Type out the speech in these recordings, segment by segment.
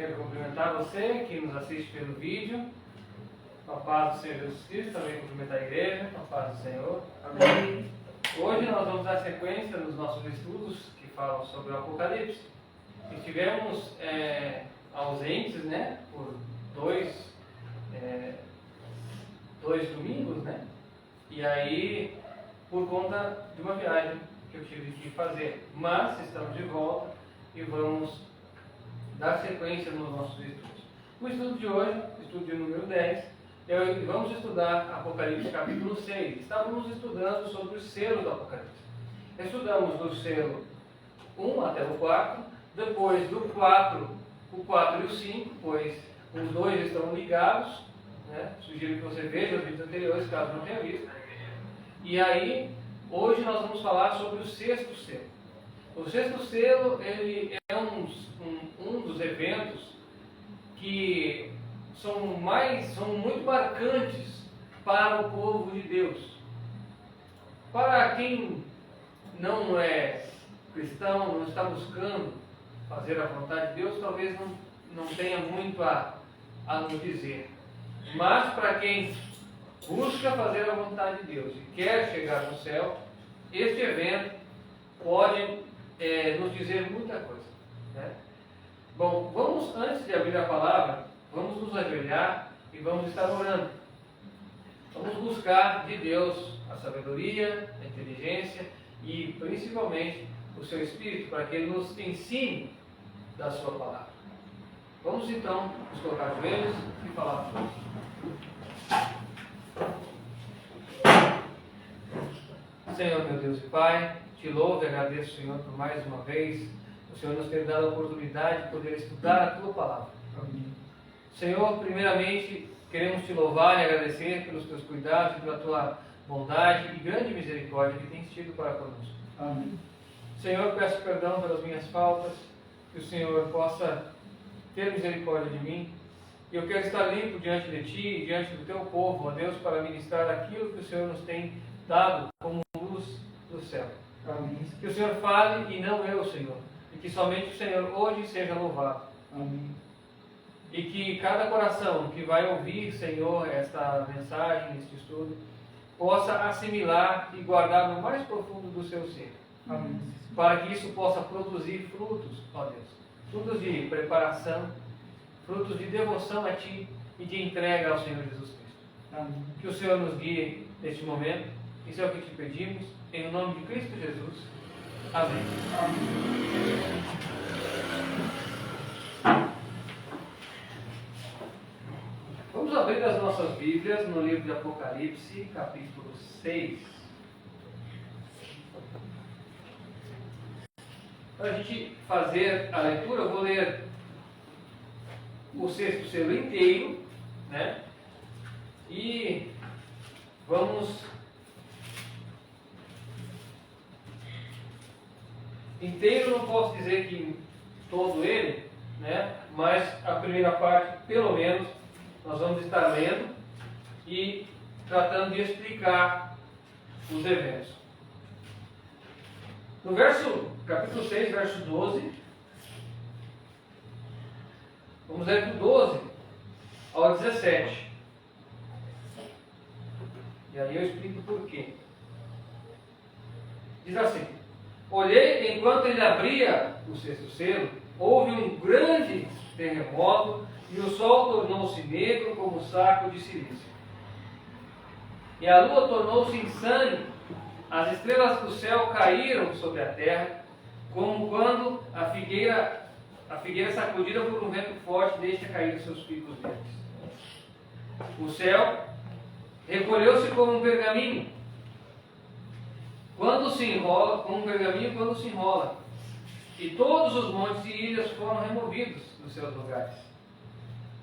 Quero cumprimentar você que nos assiste pelo vídeo. Com a paz do Senhor Jesus Cristo, também cumprimentar a igreja, com a paz do Senhor. Amém. Hoje nós vamos dar sequência nos nossos estudos que falam sobre o Apocalipse. Estivemos ausentes, né, por dois domingos, né? E aí, por conta de uma viagem que eu tive que fazer. Mas estamos de volta e vamos dar sequência nos nossos estudos. O estudo de hoje, estudo de número 10, vamos estudar Apocalipse capítulo 6. Estávamos estudando sobre os selos do Apocalipse. Estudamos do selo 1 até o 4, depois do 4, o 4 e o 5, pois os dois estão ligados, né? Sugiro que você veja os vídeos anteriores, caso não tenha visto. E aí, hoje nós vamos falar sobre o sexto selo. O sexto selo, ele é um dos eventos que são muito marcantes para o povo de Deus. Para quem não é cristão, não está buscando fazer a vontade de Deus, talvez não tenha muito a nos dizer. Mas para quem busca fazer a vontade de Deus e quer chegar no céu, este evento pode nos dizer muita coisa, né? Bom, vamos, antes de abrir a palavra, vamos nos ajoelhar e vamos estar orando. Vamos buscar de Deus a sabedoria, a inteligência e principalmente o seu Espírito, para que Ele nos ensine da sua palavra. Vamos então nos colocar de joelhos e falar com Deus. Senhor, meu Deus e Pai, te louvo e agradeço, Senhor, por mais uma vez o Senhor nos ter dado a oportunidade de poder estudar a Tua palavra. Amém. Senhor, primeiramente, queremos te louvar e agradecer pelos Teus cuidados e pela Tua bondade e grande misericórdia que tens tido para conosco. Amém. Senhor, peço perdão pelas minhas faltas, que o Senhor possa ter misericórdia de mim. E eu quero estar limpo diante de Ti e diante do Teu povo, ó Deus, para ministrar aquilo que o Senhor nos tem dado como luz do céu. Amém. Que o Senhor fale e não eu, Senhor. E que somente o Senhor hoje seja louvado. Amém. E que cada coração que vai ouvir, Senhor, esta mensagem, este estudo, possa assimilar e guardar no mais profundo do seu ser. Amém. Para que isso possa produzir frutos, ó Deus. Frutos de preparação, frutos de devoção a Ti e de entrega ao Senhor Jesus Cristo. Amém. Que o Senhor nos guie neste momento. Isso é o que te pedimos, em nome de Cristo Jesus. Amém. Amém. Vamos abrir as nossas Bíblias no livro de Apocalipse, capítulo 6. Para a gente fazer a leitura, eu vou ler o sexto selo inteiro, né? E vamos inteiro, não posso dizer que todo ele, né? Mas a primeira parte, pelo menos, nós vamos estar lendo e tratando de explicar os eventos. No capítulo 6, verso 12, vamos ler do 12 ao 17. E aí eu explico por quê. Diz assim: olhei enquanto ele abria o sexto selo, houve um grande terremoto e o sol tornou-se negro como um saco de silício. E a lua tornou-se em sangue, as estrelas do céu caíram sobre a terra, como quando a figueira sacudida por um vento forte deixa cair os seus picos verdes. O céu recolheu-se como um pergaminho, quando se enrola, e todos os montes e ilhas foram removidos dos seus lugares.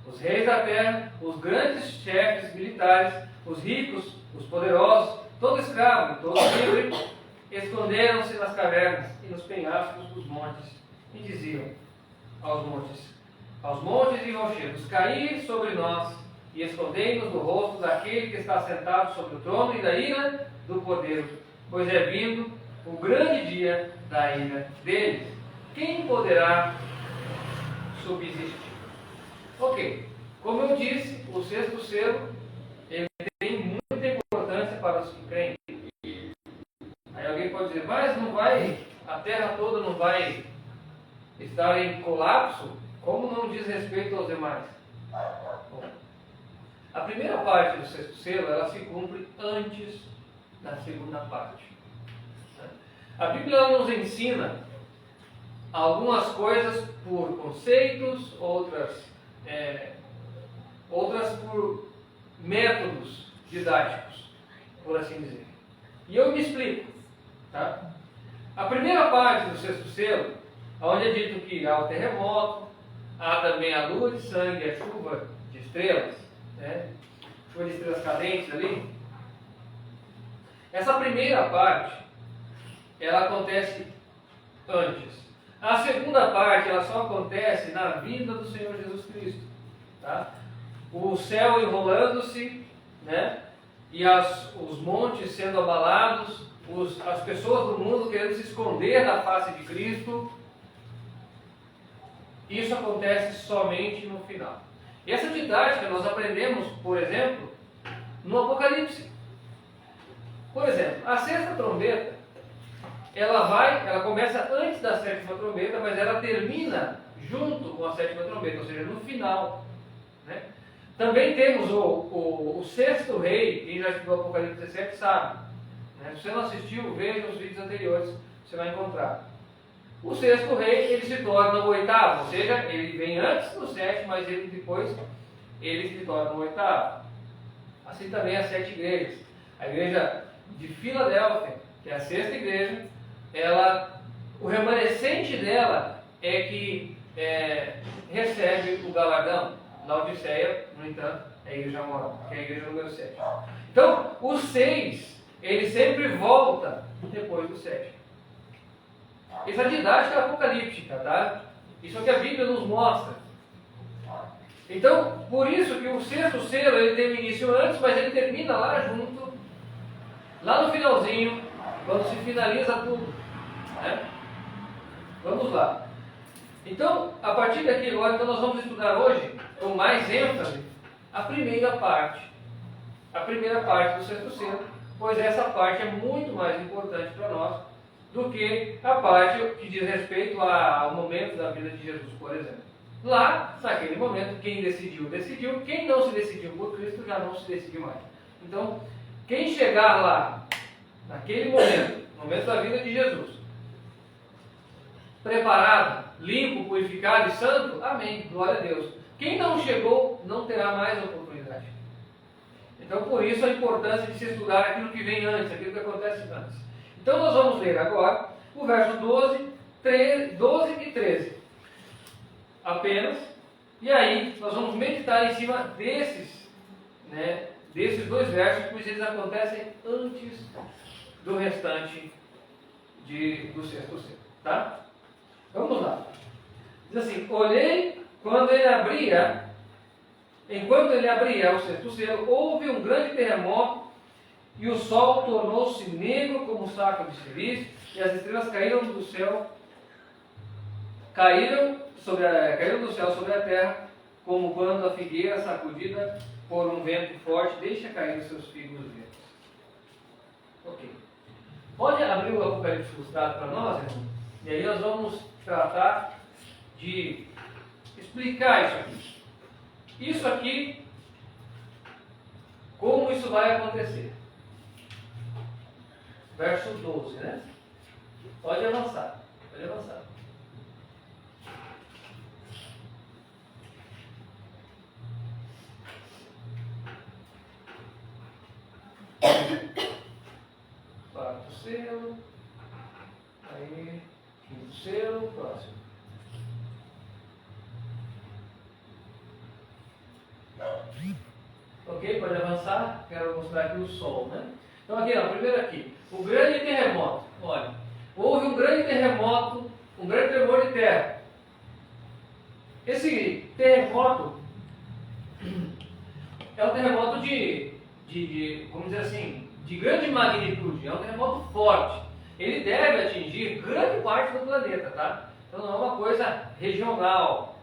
Os reis da terra, os grandes chefes militares, os ricos, os poderosos, todo escravo e todo livre, esconderam-se nas cavernas e nos penhascos dos montes, e diziam aos montes e rochedos: caí sobre nós, e escondei-nos do rosto daquele que está sentado sobre o trono e da ira do Cordeiro, pois é vindo o grande dia da ira deles. Quem poderá subsistir? Ok. Como eu disse, o sexto selo ele tem muita importância para os crentes. Aí alguém pode dizer, mas não vai, a terra toda não vai estar em colapso? Como não diz respeito aos demais? Bom, a primeira parte do sexto selo, ela se cumpre antes da segunda parte. A Bíblia nos ensina algumas coisas por conceitos, outras por métodos didáticos, por assim dizer. E eu me explico. Tá? A primeira parte do sexto selo, onde é dito que há o terremoto, há também a lua de sangue, a chuva de estrelas, né? Chuva de estrelas cadentes ali. Essa primeira parte, ela acontece antes. A segunda parte, ela só acontece na vinda do Senhor Jesus Cristo. Tá? O céu enrolando-se, né? E os montes sendo abalados, as pessoas do mundo querendo se esconder da face de Cristo. Isso acontece somente no final. E essa didática nós aprendemos, por exemplo, no Apocalipse. Por exemplo, a sexta trombeta, ela começa antes da sétima trombeta, mas ela termina junto com a sétima trombeta, ou seja, no final. Né? Também temos o sexto rei, quem já estudou Apocalipse 17 sabe. Né? Se você não assistiu, veja os vídeos anteriores, você vai encontrar. O sexto rei, ele se torna o oitavo, ou seja, ele vem antes do sétimo, mas depois ele se torna o oitavo. Assim também as 7 igrejas. A igreja de Filadélfia, que é a sexta igreja, o remanescente dela é que recebe o galardão. Laodiceia, no entanto, é a igreja moral, que é a igreja número 7. Então, o 6, ele sempre volta depois do 7. Essa didática é apocalíptica, tá? Isso é o que a Bíblia nos mostra. Então, por isso que o sexto selo, ele tem o início antes, mas ele termina lá junto, lá no finalzinho, quando se finaliza tudo. Né? Vamos lá. Então, a partir daqui agora, então nós vamos estudar hoje, com mais ênfase, a primeira parte do sexto selo, pois essa parte é muito mais importante para nós do que a parte que diz respeito ao momento da vida de Jesus, por exemplo. Lá, naquele momento, quem decidiu, decidiu. Quem não se decidiu por Cristo, já não se decidiu mais. Então, quem chegar lá, naquele momento da vida de Jesus, preparado, limpo, purificado e santo, amém, glória a Deus. Quem não chegou, não terá mais oportunidade. Então, por isso a importância de se estudar aquilo que vem antes, aquilo que acontece antes. Então, nós vamos ler agora o verso 12 e 13. Apenas. E aí, nós vamos meditar em cima desses dois versos, pois eles acontecem antes do restante do sexto selo. Tá? Vamos lá. Diz assim: olhei enquanto ele abria o sexto selo, houve um grande terremoto, e o sol tornou-se negro como um saco de cerise, e as estrelas caíram do céu sobre a terra, como quando a figueira sacudida por um vento forte deixa cair os seus figos verdes. Ok. Pode abrir o Apocalipse Ilustrado para nós, irmão? E aí nós vamos tratar de explicar isso aqui. Isso aqui, como isso vai acontecer. Verso 12, né? Pode avançar. Quarto selo. Aí, quinto selo, próximo. Ok, pode avançar. Quero mostrar aqui o sol, né? Então aqui, primeiro aqui, o grande terremoto. Olha, houve um grande terremoto, um grande tremor de terra. Esse terremoto é um terremoto vamos dizer assim, de grande magnitude. É um terremoto forte. Ele deve atingir grande parte do planeta, tá? Então não é uma coisa regional.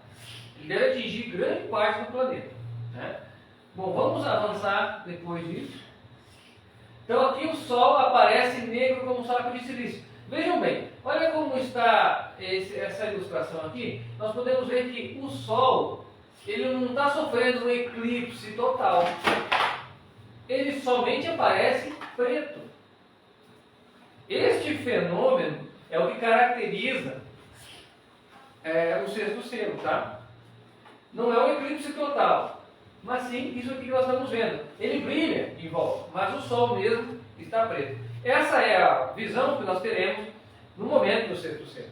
Ele deve atingir grande parte do planeta. Né? Bom, vamos avançar depois disso. Então aqui o Sol aparece negro como um saco de silício. Vejam bem, olha como está essa ilustração aqui. Nós podemos ver que o Sol, ele não está sofrendo um eclipse total. Ele somente aparece preto. Este fenômeno é o que caracteriza o sexto selo, tá? Não é um eclipse total, mas sim isso aqui que nós estamos vendo. Ele brilha em volta, mas o Sol mesmo está preto. Essa é a visão que nós teremos no momento do sexto selo.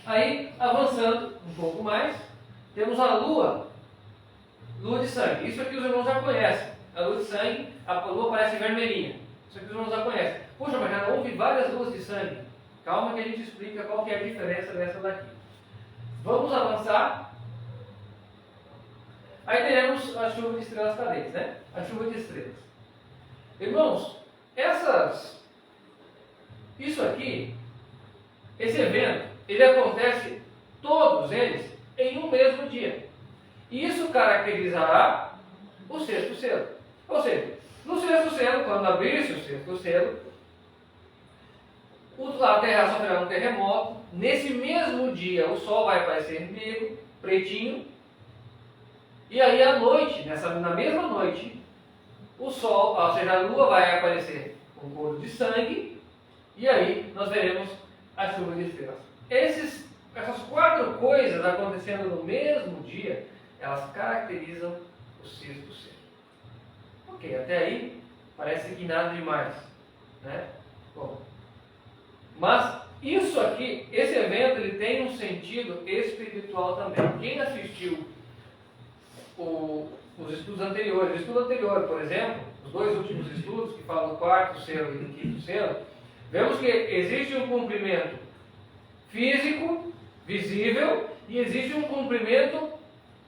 Aí, avançando um pouco mais, temos a Lua de sangue. Isso aqui os irmãos já conhecem. A lua de sangue, a Lua parece vermelhinha. Isso aqui os irmãos já conhecem. Poxa, mas já houve várias luas de sangue. Calma que a gente explica qual que é a diferença dessa daqui. Vamos avançar. Aí teremos a chuva de estrelas cadentes, né? A chuva de estrelas. Irmãos, isso aqui, esse evento, ele acontece, todos eles, em um mesmo dia. E isso caracterizará o sexto selo. Ou seja, no sexto selo, quando abrir-se o sexto selo, a Terra sofrerá um terremoto. Nesse mesmo dia, o Sol vai aparecer negro, pretinho. E aí, à noite, na mesma noite, o Sol, ou seja, a Lua vai aparecer com cor de sangue. E aí, nós veremos a chuva de estrelas. Essas quatro coisas acontecendo no mesmo dia, elas caracterizam o sexto selo. Ok, até aí, parece que nada demais, né? Bom, mas isso aqui, esse evento, ele tem um sentido espiritual também. Quem assistiu os estudos anteriores, o estudo anterior, por exemplo, os dois últimos estudos, que falam do quarto selo e do quinto selo, vemos que existe um cumprimento físico, visível, e existe um cumprimento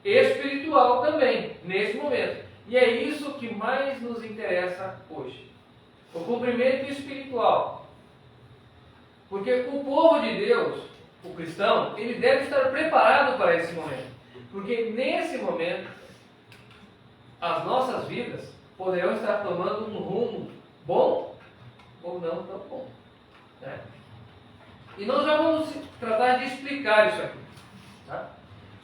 espiritual também, nesse momento. E é isso que mais nos interessa hoje. O cumprimento espiritual. Porque o povo de Deus, o cristão, ele deve estar preparado para esse momento. Porque nesse momento, as nossas vidas poderão estar tomando um rumo bom ou não tão bom. Né? E nós já vamos tratar de explicar isso aqui. Tá?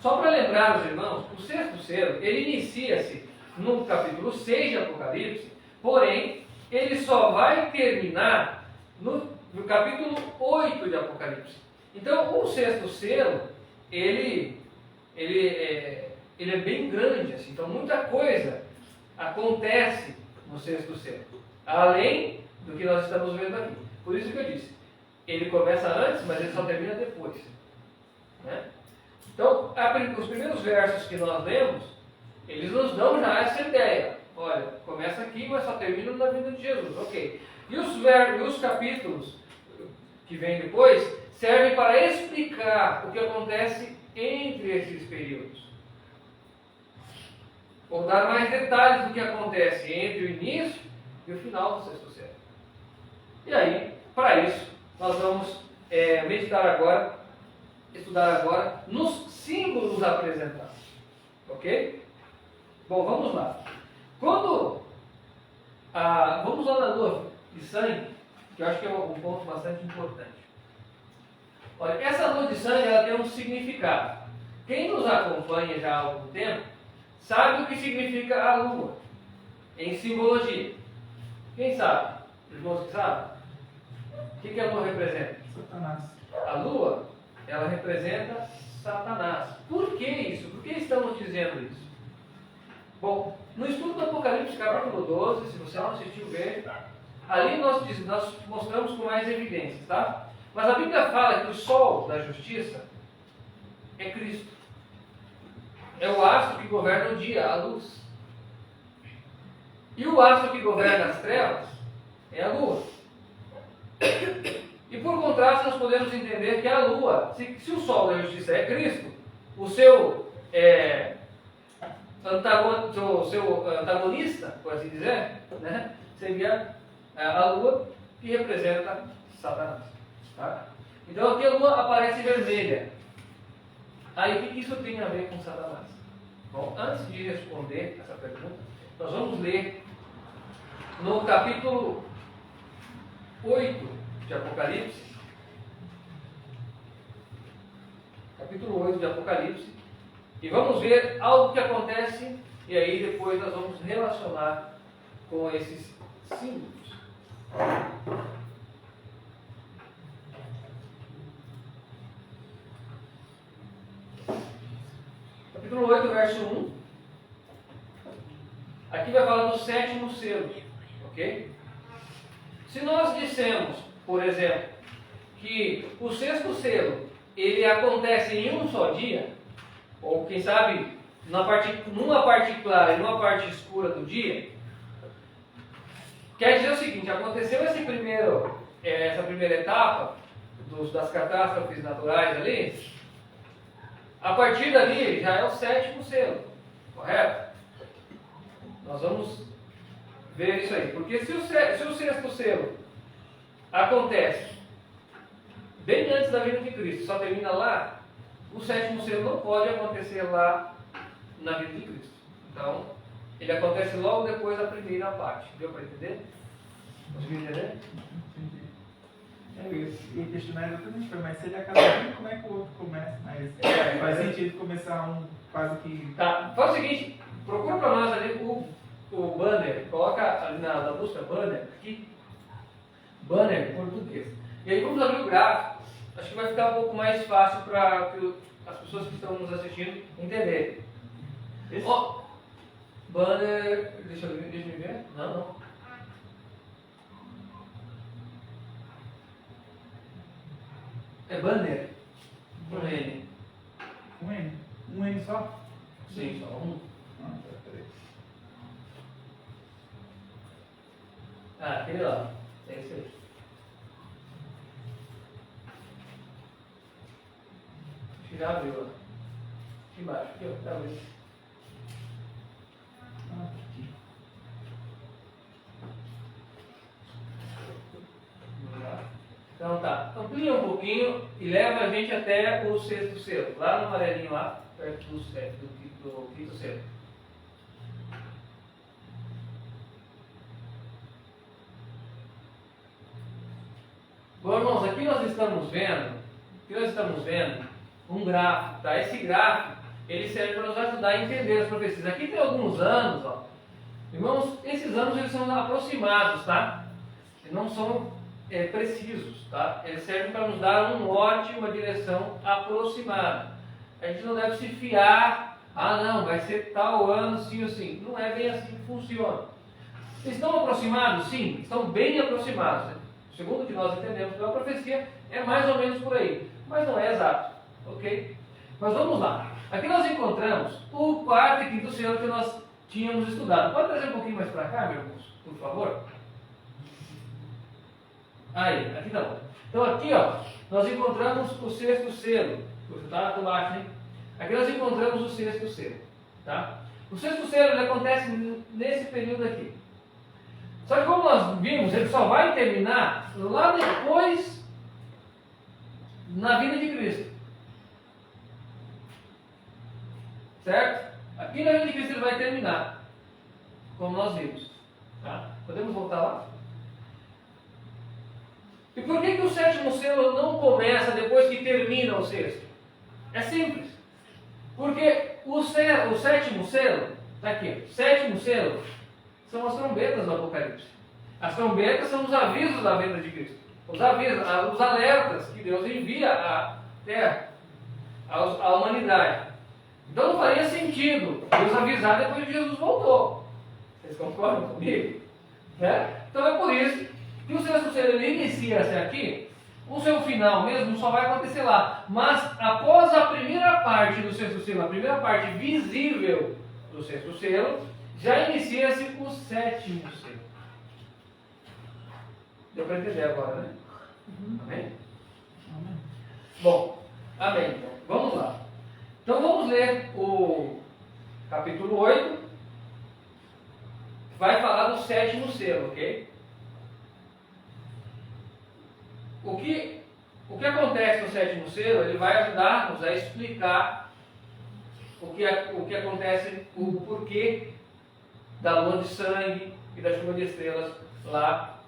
Só para lembrar os irmãos, o sexto selo, ele inicia-se no capítulo 6 de Apocalipse, porém, ele só vai terminar no capítulo 8 de Apocalipse. Então, o sexto selo, ele é bem grande, assim. Então, muita coisa acontece no sexto selo, além do que nós estamos vendo aqui. Por isso que eu disse, ele começa antes, mas ele só termina depois. Né? Então, os primeiros versos que nós lemos, eles nos dão já essa ideia. Olha, começa aqui, mas só termina na vida de Jesus. Ok. E os capítulos que vêm depois servem para explicar o que acontece entre esses períodos. Ou dar mais detalhes do que acontece entre o início e o final do sexto selo. E aí, para isso, nós vamos estudar agora nos símbolos apresentados. Ok? Bom, vamos lá. Vamos lá na lua de sangue, que eu acho que é um ponto bastante importante. Olha, essa lua de sangue, ela tem um significado. Quem nos acompanha já há algum tempo sabe o que significa a lua em simbologia. Quem sabe? Os irmãos que sabem? O que a lua representa? Satanás. A lua, ela representa Satanás. Por que isso? Por que estamos dizendo isso? Bom, no estudo do Apocalipse, capítulo 12, se você não assistiu, veja. Ali nós mostramos com mais evidências, tá? Mas a Bíblia fala que o sol da justiça é Cristo. É o astro que governa o dia, a luz. E o astro que governa as trevas é a lua. E por contraste, nós podemos entender que a lua, se o sol da justiça é Cristo, o seu antagonista, por assim dizer, né, seria a lua, que representa Satanás. Tá? Então aqui a lua aparece vermelha. Aí o que isso tem a ver com Satanás? Bom, antes de responder essa pergunta, nós vamos ler no capítulo 8 de Apocalipse. Capítulo 8 de Apocalipse. E vamos ver algo que acontece, e aí depois nós vamos relacionar com esses símbolos. Capítulo 8, verso 1. Aqui vai falar do sétimo selo, ok? Se nós dissemos, por exemplo, que o sexto selo ele acontece em um só dia, ou quem sabe numa parte clara e numa parte escura do dia, quer dizer o seguinte: aconteceu essa primeira etapa das catástrofes naturais ali, a partir dali já é o sétimo selo, correto? Nós vamos ver isso aí, porque se o sexto selo acontece bem antes da vinda de Cristo, só termina lá, o sétimo selo não pode acontecer lá na vida de Cristo. Então, ele acontece logo depois da primeira parte. Deu para entender? Conseguiu entender? Eu ia questionar exatamente, mas se ele acaba aqui, como é que o outro começa? Mas faz sentido começar um quase que... Tá, faz o seguinte, procura para nós ali o banner, coloca ali na busca banner, aqui, banner em português. E aí vamos abrir o gráfico, acho que vai ficar um pouco mais fácil para as pessoas que estão nos assistindo entenderem. Ó, banner, deixa eu ver, não. É banner, com N. Um N? Um N só? Sim, só um. Ah, aquele lá, é esse aí. Acho que já abriu lá. Aqui embaixo, aqui ó, já abriu. Então tá, amplia um pouquinho e leva a gente até o sexto selo, lá no amarelinho lá, perto do quinto selo. Bom, irmãos, aqui nós estamos vendo um gráfico, tá? Esse gráfico, ele serve para nos ajudar a entender as profecias. Aqui tem alguns anos, ó. Irmãos, esses anos eles são aproximados, tá? Eles não são precisos, tá? Eles servem para nos dar um norte, uma direção aproximada. A gente não deve se fiar, não, vai ser tal ano, sim ou sim. Não é bem assim que funciona. Estão aproximados? Sim, estão bem aproximados. Segundo o que nós entendemos pela profecia, é mais ou menos por aí, mas não é exato, ok? Mas vamos lá. Aqui nós encontramos o quarto e quinto selo que nós tínhamos estudado. Pode trazer um pouquinho mais para cá, meus irmãos, por favor? Aí, aqui não. Então aqui, ó, nós encontramos o sexto selo. Você está lá embaixo, hein? Aqui nós encontramos o sexto selo, tá? O sexto selo ele acontece nesse período aqui. Só que como nós vimos, ele só vai terminar lá depois, na vinda de Cristo. Certo? Aqui na vinda de Cristo ele vai terminar, como nós vimos. Tá? Podemos voltar lá? E por que o sétimo selo não começa depois que termina o sexto? É simples. Porque o sétimo selo, está aqui, o sétimo selo são as trombetas do Apocalipse. As trombetas são os avisos da vinda de Cristo. Os avisos, os alertas que Deus envia à terra, à humanidade. Então não faria sentido Deus avisar depois que Jesus voltou. Vocês concordam comigo? Né? Então é por isso que o sexto selo ele inicia-se aqui, o seu final mesmo só vai acontecer lá. Mas após a primeira parte do sexto selo, a primeira parte visível do sexto selo, já inicia-se o sétimo selo. Deu para entender agora, né? Amém? Amém. Bom, amém. Então, vamos lá. Então vamos ler o capítulo 8, que vai falar do sétimo selo, ok? O que o que acontece no sétimo selo, ele vai ajudar-nos a explicar o que acontece, o porquê da lua de sangue e da chuva de estrelas lá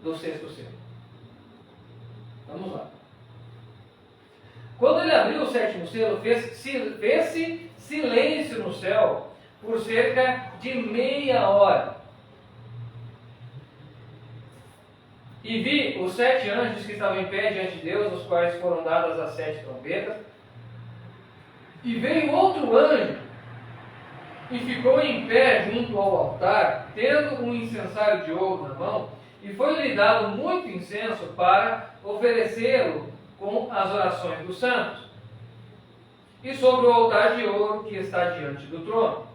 do sexto selo. Vamos lá. Quando ele abriu o sétimo selo, fez-se silêncio no céu por cerca de meia hora. E vi os 7 anjos que estavam em pé diante de Deus, aos quais foram dadas as 7 trombetas. E veio outro anjo e ficou em pé junto ao altar, tendo um incensário de ouro na mão, e foi-lhe dado muito incenso para oferecê-lo com as orações dos santos. E sobre o altar de ouro que está diante do trono.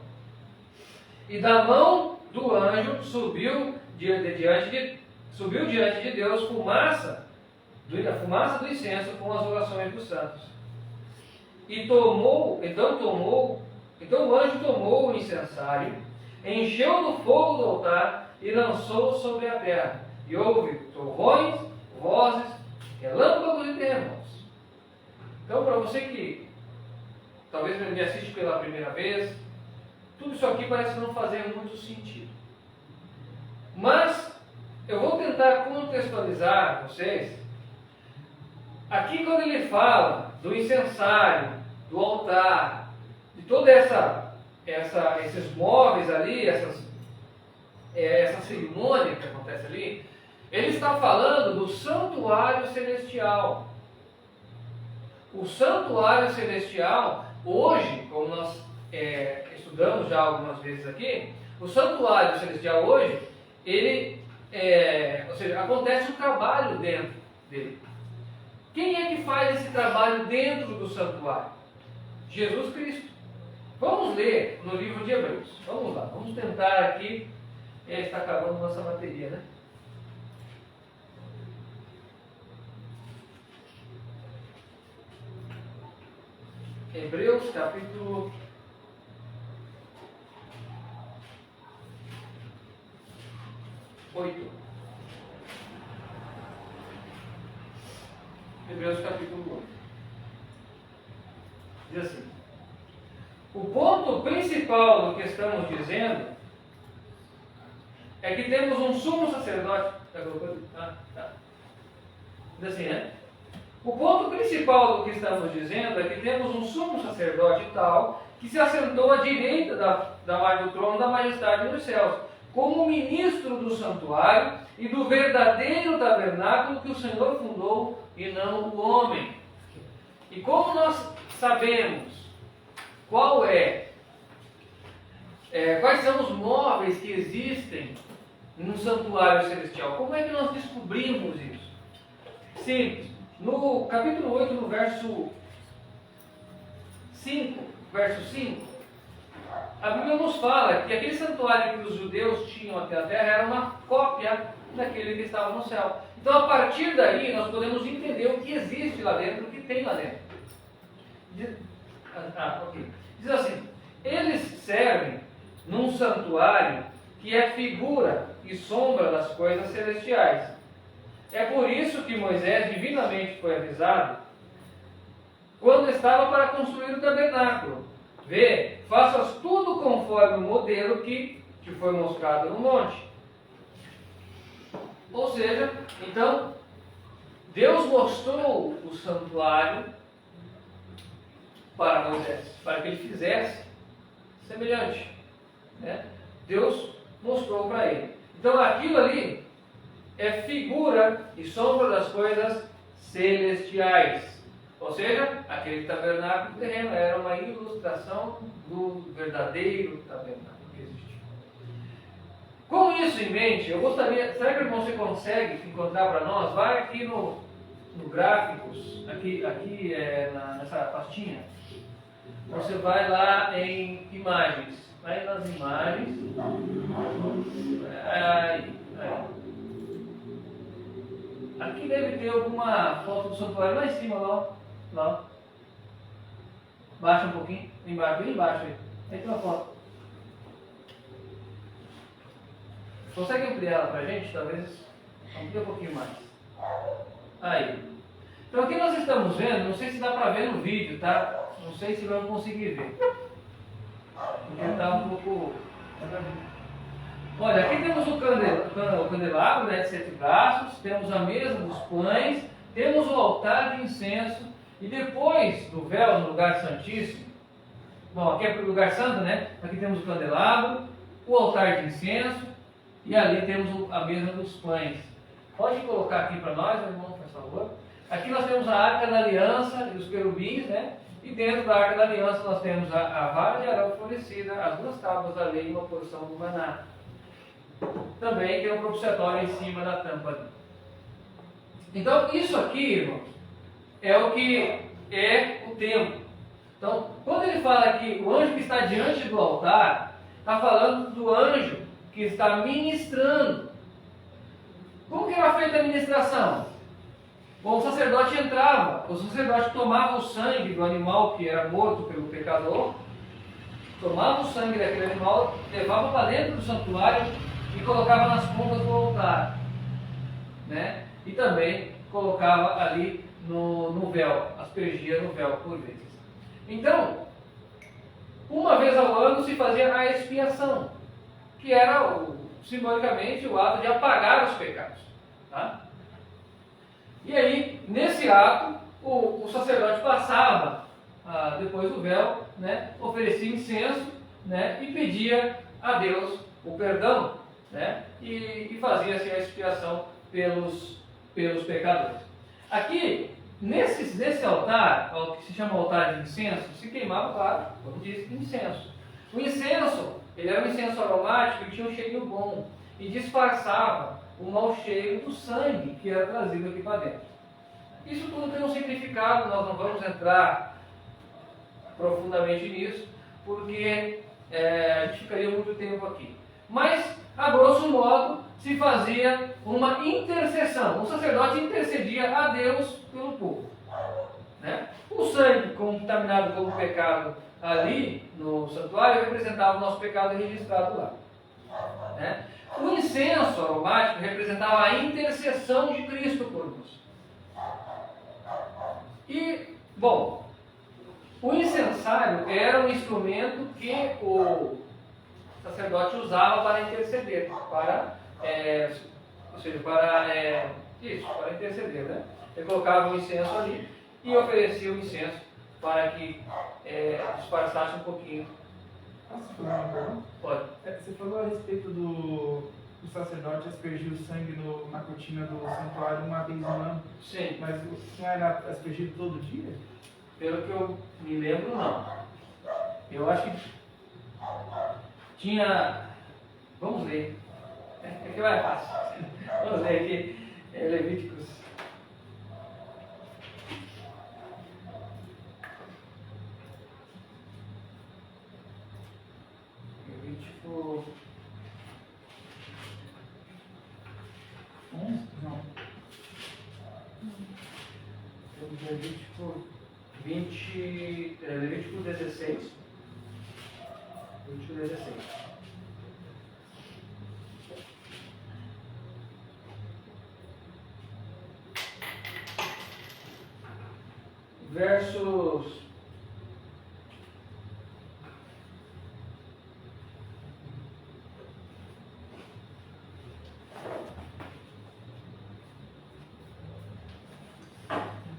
E da mão do anjo subiu diante de Deus a fumaça do incenso com as orações dos santos. Então o anjo tomou o incensário, encheu do fogo do altar e lançou sobre a terra. E houve trovões, vozes, relâmpagos e terremotos. Então, para você que talvez me assiste pela primeira vez, tudo isso aqui parece não fazer muito sentido. Mas eu vou tentar contextualizar vocês. Aqui, quando ele fala do incensário, do altar, de toda esses móveis ali, essa cerimônia que acontece ali, ele está falando do santuário celestial. O santuário celestial, hoje, como nós estudamos já algumas vezes aqui, o santuário celestial hoje, ou seja, acontece um trabalho dentro dele. Quem é que faz esse trabalho dentro do santuário? Jesus Cristo. Vamos ler no livro de Hebreus. Vamos lá, vamos tentar aqui. Está acabando nossa bateria, né? Hebreus capítulo 8. Hebreus capítulo 8. Diz assim: o ponto principal do que estamos dizendo é que temos um sumo sacerdote. Diz assim, né? O ponto principal do que estamos dizendo é que temos um sumo sacerdote tal que se assentou à direita do trono da majestade nos céus, como ministro do santuário e do verdadeiro tabernáculo que o Senhor fundou e não o homem. E como nós sabemos quais são os móveis que existem no santuário celestial, como é que nós descobrimos isso? Simples. No capítulo 8, no verso 5, a Bíblia nos fala que aquele santuário que os judeus tinham até a terra era uma cópia daquele que estava no céu. Então, a partir daí, nós podemos entender o que existe lá dentro, o que tem lá dentro. Diz assim: eles servem num santuário que é figura e sombra das coisas celestiais. É por isso que Moisés divinamente foi avisado quando estava para construir o tabernáculo: vê, faças tudo conforme o modelo que te foi mostrado no monte. Ou seja, então, Deus mostrou o santuário para Moisés, para que ele fizesse semelhante, né? Deus mostrou para ele. Então, aquilo ali é figura e sombra das coisas celestiais. Ou seja, aquele tabernáculo terreno era uma ilustração do verdadeiro tabernáculo que existe. Com isso em mente, eu gostaria, será que você consegue encontrar para nós? Vai aqui no gráficos, nessa pastinha. Você vai lá em imagens. Vai nas imagens. Aí. Aqui deve ter alguma foto do santuário lá em cima, lá. Baixa um pouquinho, embaixo, bem embaixo aí. Aí tem uma foto. Consegue ampliar ela pra gente? Talvez amplie um pouquinho mais. Aí. Então aqui nós estamos vendo, não sei se dá para ver no vídeo, tá? Não sei se vamos conseguir ver. Vou tentar um pouco. Olha, aqui temos o candelabro, né, de 7 braços, temos a mesa dos pães, temos o altar de incenso, e depois do véu no lugar santíssimo, bom, aqui é para o lugar santo, né? Aqui temos o candelabro, o altar de incenso, e ali temos a mesa dos pães. Pode colocar aqui para nós, irmão, por favor. Aqui nós temos a Arca da Aliança e os querubins, né? E dentro da Arca da Aliança nós temos a vara de Arão florescida, as 2 tábuas da lei e uma porção do maná. Também tem um propiciatório em cima da tampa ali. Então, isso aqui, irmãos, é o que é o templo. Então, quando ele fala aqui, o anjo que está diante do altar, está falando do anjo que está ministrando. Como que era feita a ministração? Bom, o sacerdote entrava, o sacerdote tomava o sangue do animal que era morto pelo pecador, tomava o sangue daquele animal, levava para dentro do santuário e colocava nas pontas do altar, né? E também colocava ali no véu, aspergia no véu por vezes. Então, uma vez ao ano se fazia a expiação, que era simbolicamente o ato de apagar os pecados, tá? E aí, nesse ato, o sacerdote passava depois do véu, né, oferecia incenso, né, e pedia a Deus o perdão, né, e fazia assim a expiação pelos pecadores. Aqui, nesse altar, que se chama altar de incenso, se queimava, claro, como disse, incenso. O incenso, ele era um incenso aromático e tinha um cheirinho bom, e disfarçava o mau cheiro do sangue que era trazido aqui para dentro. Isso tudo tem um significado, nós não vamos entrar profundamente nisso, porque a gente ficaria muito tempo aqui. Mas, a grosso modo, se fazia uma intercessão. O sacerdote intercedia a Deus pelo povo, né? O sangue contaminado como pecado ali no santuário representava o nosso pecado registrado lá, né? O incenso aromático representava a intercessão de Cristo por nós. E, bom, o incensário era um instrumento que o sacerdote usava para interceder, para interceder, né? Ele colocava o incenso ali e oferecia o incenso para que disfarçasse um pouquinho. Posso falar uma pergunta? Pode. Você falou a respeito do sacerdote aspergir o sangue na cortina do santuário uma vez no ano. Sim. Mas não era aspergido todo dia? Pelo que eu me lembro, não. Eu acho que tinha... Vamos ler. Aqui vai fácil. Vamos ler aqui. Levíticos. Levítico... Não. Levítico 20... Levítico 16. Levítico 16. Versos...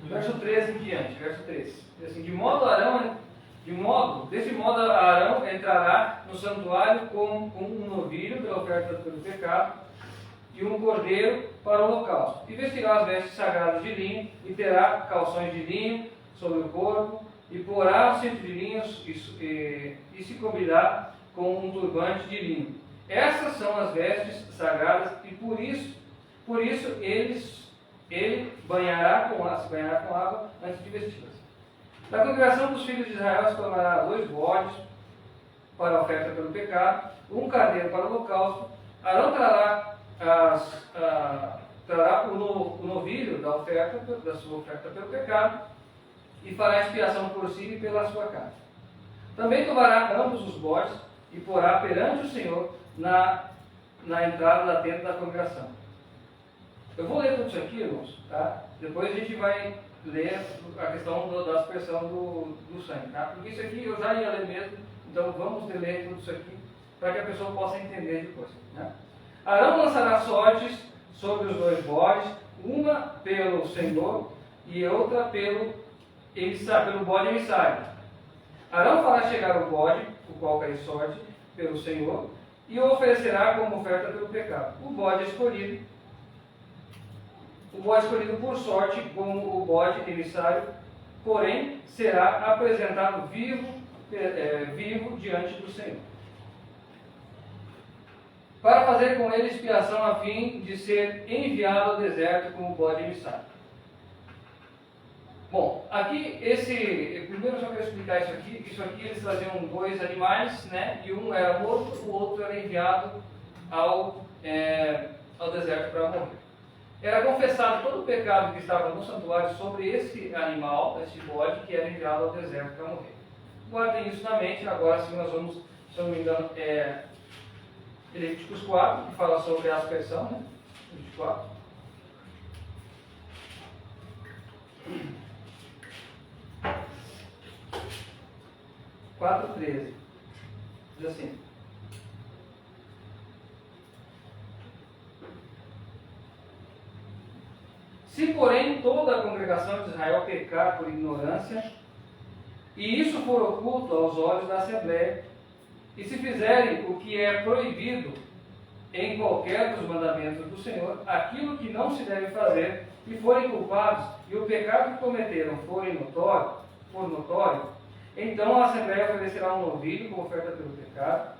Verso 13 em diante, verso 13. Diz assim, desse modo Arão entrará no santuário com um novilho da oferta pelo pecado e um cordeiro para o holocausto. E vestirá as vestes sagradas de linho e terá calções de linho sobre o corpo e porá o cinto de linho e se cobrirá com um turbante de linho. Essas são as vestes sagradas e por isso ele se banhará com água antes de vesti-las. Da congregação dos filhos de Israel se tornará 2 bodes para a oferta pelo pecado, um carneiro para o holocausto. Arão trará o novilho da sua oferta pelo pecado e fará expiação por si e pela sua casa. Também tomará ambos os bodes e porá perante o Senhor na entrada da tenda da congregação. Eu vou ler tudo isso aqui, irmãos, tá? Depois a gente vai ler a questão da aspersão do sangue, tá? Porque isso aqui eu já ia ler mesmo, então vamos ler tudo isso aqui para que a pessoa possa entender depois, né? Arão lançará sortes sobre os dois bodes, uma pelo Senhor e outra pelo bode emissário. Arão fará chegar o bode, o qual cai sorte, pelo Senhor, e o oferecerá como oferta pelo pecado. O bode escolhido por sorte, como o bode emissário, porém, será apresentado vivo diante do Senhor, para fazer com ele expiação a fim de ser enviado ao deserto como bode emissário. Bom, aqui primeiro eu só quero explicar isso aqui eles traziam dois animais, né, e um era morto, o outro era enviado ao deserto para morrer. Era confessado todo o pecado que estava no santuário sobre esse animal, esse bode, que era enviado ao deserto para morrer. Guardem isso na mente, agora sim nós vamos, se não me engano, Levíticos 4, que fala sobre a aspersão, né? Levíticos 4. (4:13) diz assim: se porém toda a congregação de Israel pecar por ignorância, e isso for oculto aos olhos da Assembleia, e se fizerem o que é proibido em qualquer dos mandamentos do Senhor, aquilo que não se deve fazer, e forem culpados, e o pecado que cometeram for notório, então a Assembleia oferecerá um novilho como oferta pelo pecado,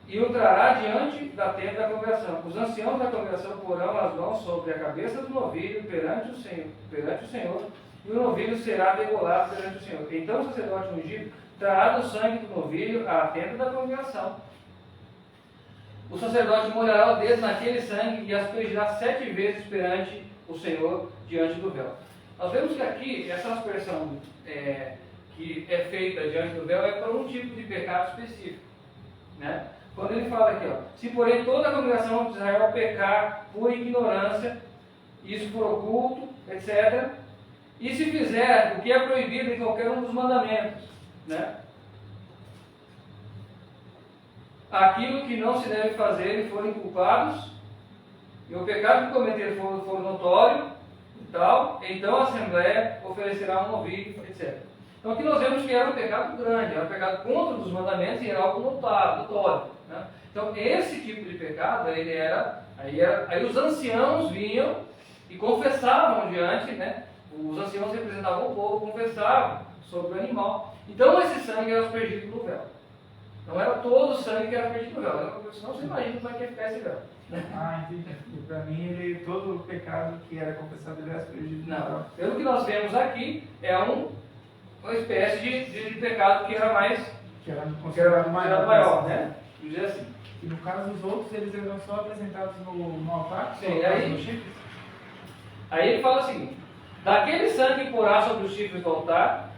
e o trará diante da tenda da congregação. Os anciãos da congregação porão as mãos sobre a cabeça do novilho perante o Senhor, e o novilho será degolado perante o Senhor. Então o sacerdote ungido trará do sangue do novilho à tenda da congregação. O sacerdote molhará o dedo naquele sangue e aspergirá 7 vezes perante o Senhor, diante do véu. Nós vemos que aqui, essa aspersão que é feita diante do véu é para um tipo de pecado específico, né? Quando ele fala aqui, ó, se porém toda a congregação de Israel pecar por ignorância, isso for oculto, etc., e se fizer o que é proibido em qualquer um dos mandamentos, né? Aquilo que não se deve fazer e forem culpados, e o pecado que cometer for notório, e tal, então a Assembleia oferecerá um novilho, etc. Então aqui nós vemos que era um pecado grande, era um pecado contra os mandamentos e era algo notório, né? Então esse tipo de pecado, aí os anciãos vinham e confessavam diante, né? Os anciãos representavam o povo, confessavam sobre o animal. Então esse sangue era aspergido no véu. Não era todo o sangue que era aspergido no véu. Senão você imagina como é que ia ficar esse véu. Ah, entendi. Para mim, todo o pecado que era confessado era aspergido no véu. Não. Pelo que nós vemos aqui, é uma espécie de pecado que era mais... Que era considerado maior, né? Vamos dizer assim. E no caso dos outros, eles eram só apresentados no altar? Sim, aí ele fala o seguinte: daquele sangue porá sobre os chifres do altar,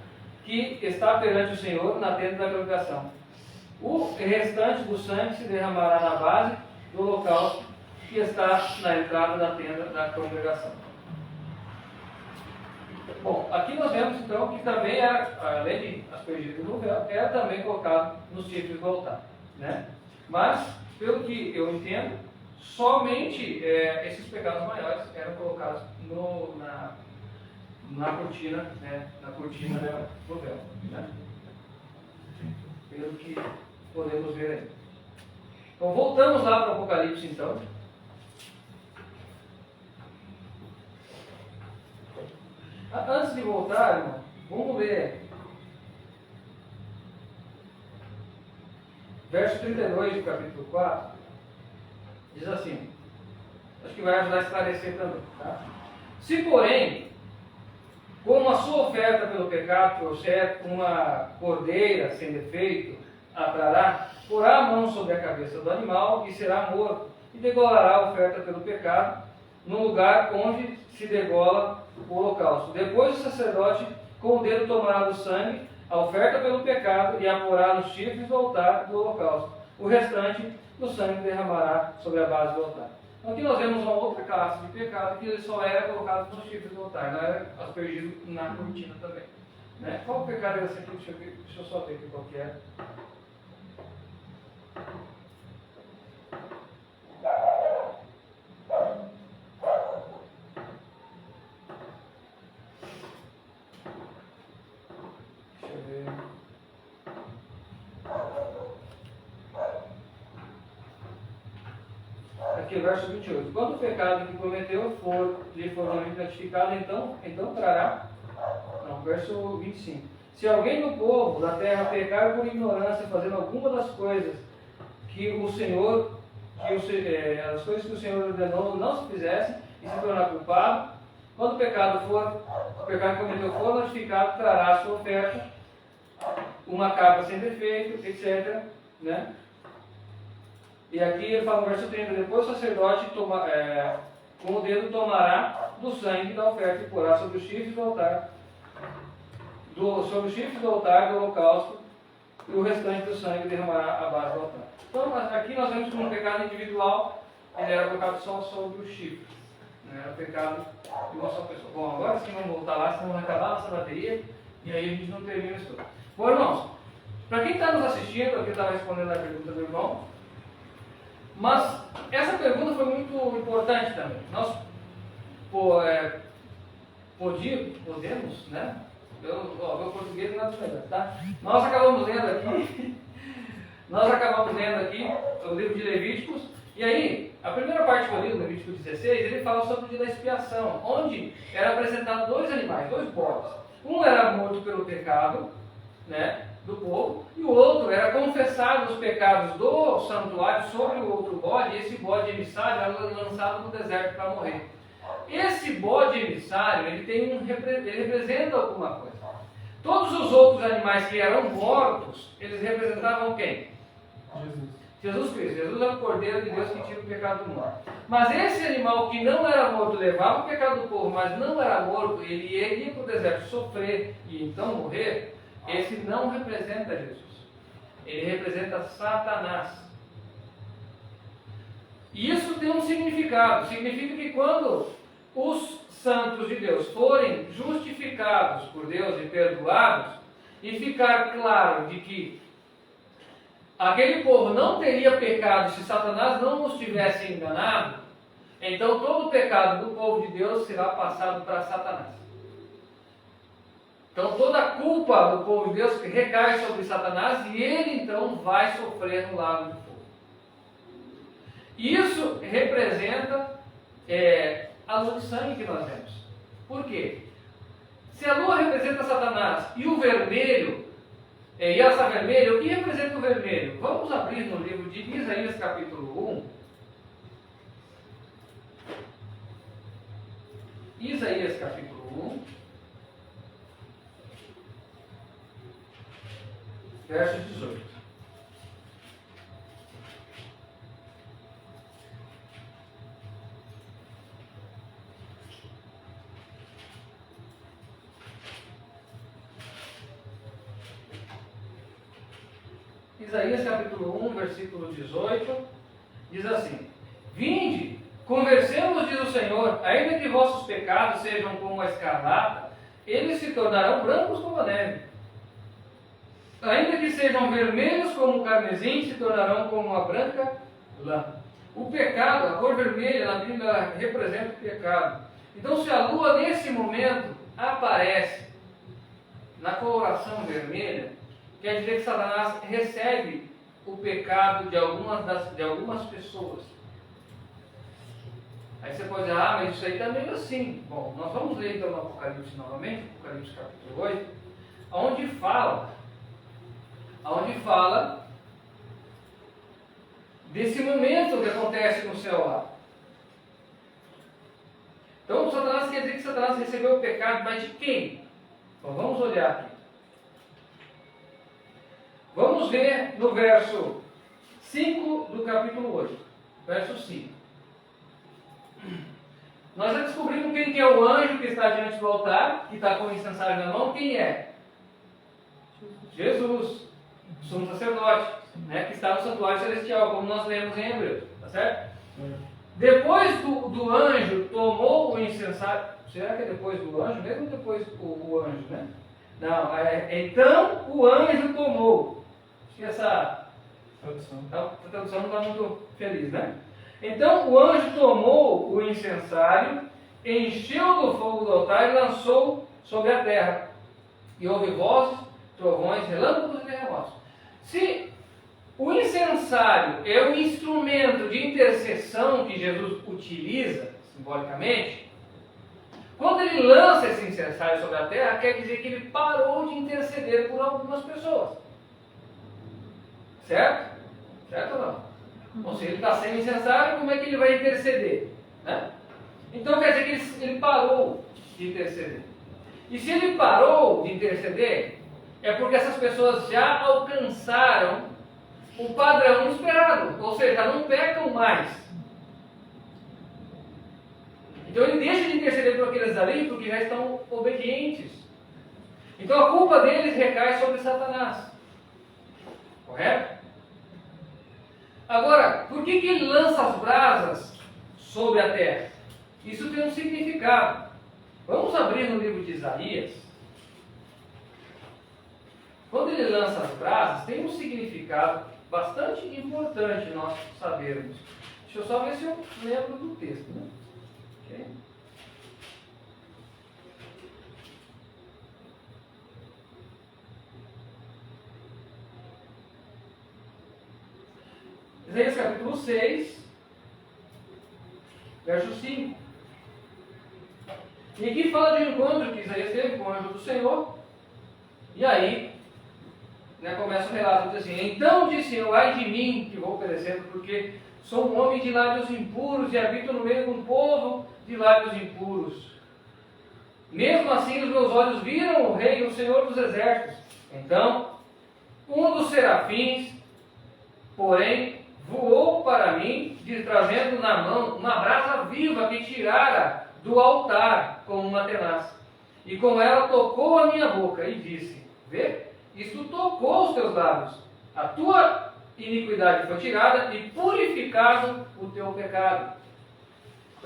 que está perante o Senhor na tenda da congregação. O restante do sangue se derramará na base do holocausto que está na entrada da tenda da congregação. Bom, aqui nós vemos então que também era, além de aspergido no véu, era também colocado nos chifres do altar, né? Mas, pelo que eu entendo, somente esses pecados maiores eram colocados na cortina, né? Na cortina do véu, né? Pelo que podemos ver aí. Então, voltamos lá para o Apocalipse, então. Antes de voltar, irmão, vamos ler verso 32 do capítulo 4. Diz assim, acho que vai ajudar a esclarecer também, tá? Se, porém, como a sua oferta pelo pecado trouxer uma cordeira sem defeito, a trará, porá a mão sobre a cabeça do animal e será morto, e degolará a oferta pelo pecado no lugar onde se degola o holocausto. Depois o sacerdote com o dedo tomará do sangue a oferta pelo pecado e a porá nos chifres do altar do holocausto. O restante do sangue derramará sobre a base do altar. Então aqui nós vemos uma outra classe de pecado que só era colocado nos chifres do altar, não era aspergido na cortina também. Né? Qual pecado era esse aqui? Deixa eu só ver aqui qual que é. Deixa eu ver. Aqui, verso 28. Quando o pecado que cometeu lhe for notificado, então trará. Não, verso 25. Se alguém do povo da terra pecar por ignorância, fazendo alguma das coisas que o Senhor, as coisas que o Senhor ordenou não se fizessem, e se tornar culpado, quando o pecado que cometeu for notificado, trará a sua oferta, uma cabra sem defeito, etc. Né? E aqui ele fala no verso 30, depois o sacerdote com o dedo tomará do sangue da oferta e porá sobre os chifres do altar, do holocausto, e o restante do sangue derramará à base do altar. Então aqui nós vemos como um pecado individual, ele era colocado só sobre os chifres. Não era pecado de uma só pessoa. Bom, agora sim vamos voltar lá, senão vai acabar a nossa bateria, e aí a gente não termina isso tudo. Bom, irmãos, para quem está nos assistindo, aqui estava respondendo a pergunta do irmão, mas essa pergunta foi muito importante também. Nós podemos, né? Meu português não é dos melhores, tá? Nós acabamos lendo aqui o livro de Levíticos, e aí, a primeira parte que eu li, no Levítico 16, ele fala sobre o dia da expiação, onde era apresentado dois animais, dois bodes. Um era morto pelo pecado, né, do povo, e o outro era confessado os pecados do santuário sobre o outro bode, e esse bode emissário era lançado no deserto para morrer. Esse bode emissário, ele representa alguma coisa. Todos os outros animais que eram mortos, eles representavam quem? Jesus Cristo. Jesus é o Cordeiro de Deus que tira o pecado do mundo. Mas esse animal que não era morto, levava o pecado do povo, mas não era morto, ele ia para o deserto sofrer e então morrer, esse não representa Jesus. Ele representa Satanás. E isso tem um significado. Significa que quando os santos de Deus forem justificados por Deus e perdoados, e ficar claro de que aquele povo não teria pecado se Satanás não os tivesse enganado, então todo o pecado do povo de Deus será passado para Satanás. Então toda a culpa do povo de Deus recai sobre Satanás e ele então vai sofrer no lago de fogo. Isso representa a lua de sangue que nós vemos. Por quê? Se a lua representa Satanás e o vermelho, e essa vermelha, o que representa o vermelho? Vamos abrir no livro de Isaías capítulo 1. Isaías capítulo 1, verso 18. Isaías capítulo 1, versículo 18, diz assim: Vinde, conversemos, diz o Senhor, ainda que vossos pecados sejam como a escarlata, eles se tornarão brancos como a neve. Ainda que sejam vermelhos como o carmesim, se tornarão como a branca lã. O pecado, a cor vermelha na Bíblia representa o pecado. Então se a lua nesse momento aparece na coloração vermelha, quer dizer que Satanás recebe o pecado de algumas pessoas. Aí você pode dizer, mas isso aí está meio assim. Bom, nós vamos ler então no Apocalipse novamente, Apocalipse capítulo 8, onde fala desse momento que acontece no céu lá. Então Satanás quer dizer que Satanás recebeu o pecado, mas de quem? Então vamos olhar aqui. Vamos ver no verso 5 do capítulo 8. Verso 5. Nós já descobrimos quem que é o anjo que está diante do altar, que está com o incensário na mão. Quem é? Jesus, sumo sacerdote, né, que está no santuário celestial, como nós lemos em Hebreus. Tá certo? Depois do anjo tomou o incensário. Será que é depois do anjo? Mesmo depois o anjo, né? Não, então o anjo tomou. Acho que essa tradução não está muito feliz, né? Então o anjo tomou o incensário, encheu do fogo do altar e lançou sobre a terra. E houve vozes, trovões, relâmpagos e terremotos. Se o incensário é o instrumento de intercessão que Jesus utiliza, simbolicamente, quando ele lança esse incensário sobre a terra, quer dizer que ele parou de interceder por algumas pessoas. Certo? Certo ou não? Ou seja, ele está sem incensário, como é que ele vai interceder? Né? Então quer dizer que ele parou de interceder. E se ele parou de interceder, é porque essas pessoas já alcançaram o padrão esperado, ou seja, não pecam mais. Então ele deixa de interceder por aqueles ali porque já estão obedientes. Então a culpa deles recai sobre Satanás. Correto? Agora, por que ele lança as brasas sobre a terra? Isso tem um significado. Vamos abrir no livro de Isaías. Quando ele lança as brasas, tem um significado bastante importante nós sabermos. Deixa eu só ver se eu lembro do texto, né? Okay. Isaías capítulo 6, verso 5. E aqui fala de um encontro que Isaías teve com o anjo do Senhor. E aí, começa o relato, diz assim: então disse eu, ai de mim, que vou perecendo, porque sou um homem de lábios impuros e habito no meio de um povo de lábios impuros. Mesmo assim os meus olhos viram o Rei, o Senhor dos Exércitos. Então, um dos serafins, porém, voou para mim, trazendo na mão uma brasa viva que tirara do altar com uma tenaz. E com ela tocou a minha boca e disse: vê, isto tocou os teus lábios. A tua iniquidade foi tirada e purificado o teu pecado.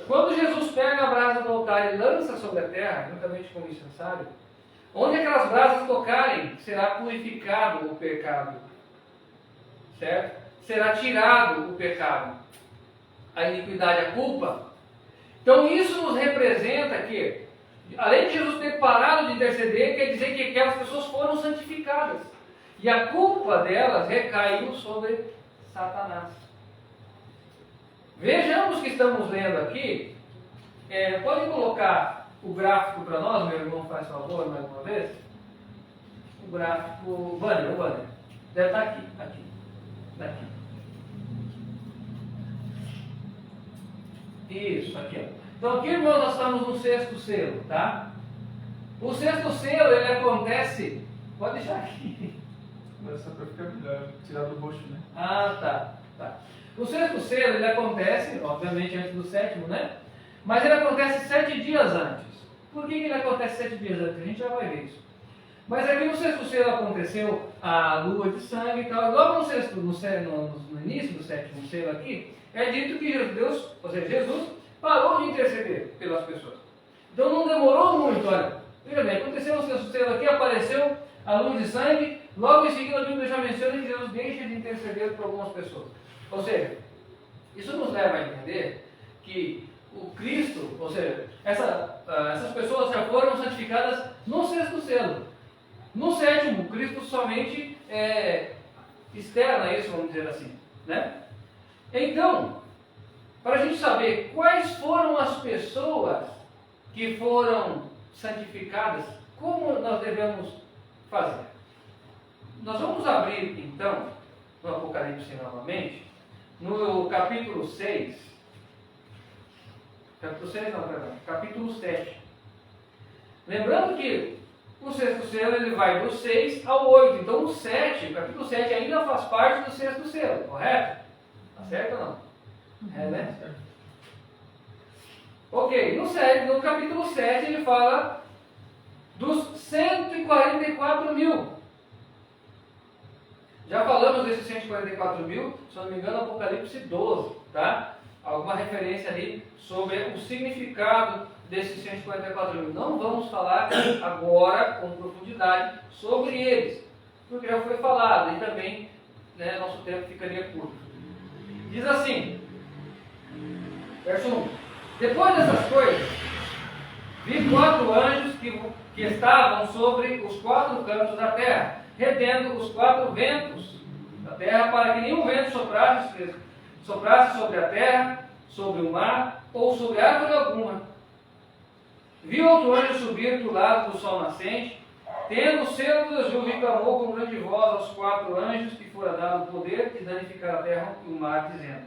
Quando Jesus pega a brasa do altar e lança sobre a terra, juntamente com o incensário, onde aquelas brasas tocarem, será purificado o pecado. Certo? Será tirado o pecado. A iniquidade, a culpa. Então isso nos representa que, além de Jesus ter parado de interceder, quer dizer que aquelas pessoas foram santificadas. E a culpa delas recaiu sobre Satanás. Vejamos o que estamos lendo aqui. Pode colocar o gráfico para nós, meu irmão, faz favor, mais uma vez? O gráfico, o banner. Deve estar aqui. Daqui. Isso, aqui. Ó. Então aqui, irmão, nós estamos no sexto selo, tá? O sexto selo, ele acontece... Pode deixar aqui. Mas só para ficar melhor, tirar do roxo, né? Ah, tá. O sexto selo, ele acontece, obviamente, antes do sétimo, né? Mas ele acontece 7 dias antes. Por que ele acontece 7 dias antes? A gente já vai ver isso. Mas aqui no sexto selo aconteceu a lua de sangue e tal. Logo no início do sétimo selo aqui, é dito que Deus, ou seja, Jesus, parou de interceder pelas pessoas. Então não demorou muito, olha. Veja bem, aconteceu o sexto selo aqui, apareceu a lua de sangue, logo em seguida a Bíblia já menciona que Jesus deixa de interceder por algumas pessoas. Ou seja, isso nos leva a entender que o Cristo, ou seja, essas pessoas já foram santificadas no sexto selo. No sétimo, Cristo somente externa isso, vamos dizer assim, né? Então, para a gente saber quais foram as pessoas que foram santificadas, como nós devemos fazer? Nós vamos abrir, então, no Apocalipse novamente, no capítulo 6, capítulo 7. Lembrando que o sexto selo ele vai do 6 ao 8. Então o capítulo 7 ainda faz parte do sexto selo, correto? Tá certo ou não? Né? Ok, no capítulo 7 ele fala dos 144 mil. Já falamos desses 144 mil, se não me engano, Apocalipse 12, tá? alguma referência ali sobre o significado desses 144 mil. Não vamos falar agora com profundidade sobre eles, porque já foi falado e também, né, nosso tempo ficaria curto. Diz assim, verso 1: Depois dessas coisas, vi 4 anjos que estavam sobre os 4 cantos da terra, retendo os 4 ventos da terra, para que nenhum vento soprasse sobre a terra, sobre o mar ou sobre árvore alguma. Vi outro anjo subir do lado do sol nascente, tendo o selo do Deus, e clamou com grande voz aos 4 anjos que fora dado o poder de danificar a terra e o mar, dizendo: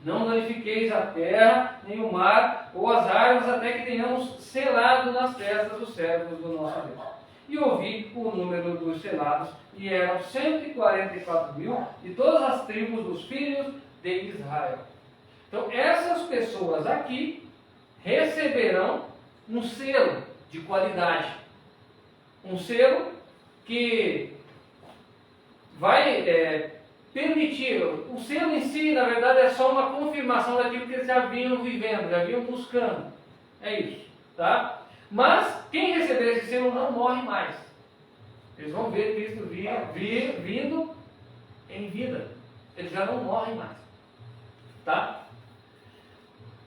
Não danifiqueis a terra, nem o mar, ou as árvores, até que tenhamos selado nas testas dos servos do nosso Deus. E ouvi o número dos selados, e eram 144 mil, de todas as tribos dos filhos de Israel. Então, essas pessoas aqui receberão um selo de qualidade. Um selo que vai permitir. O selo em si, na verdade, é só uma confirmação daquilo que eles já vinham vivendo, já vinham buscando. É isso, tá? Mas quem receber esse selo não morre mais. Eles vão ver Cristo vindo em vida. Eles já não morrem mais. Tá?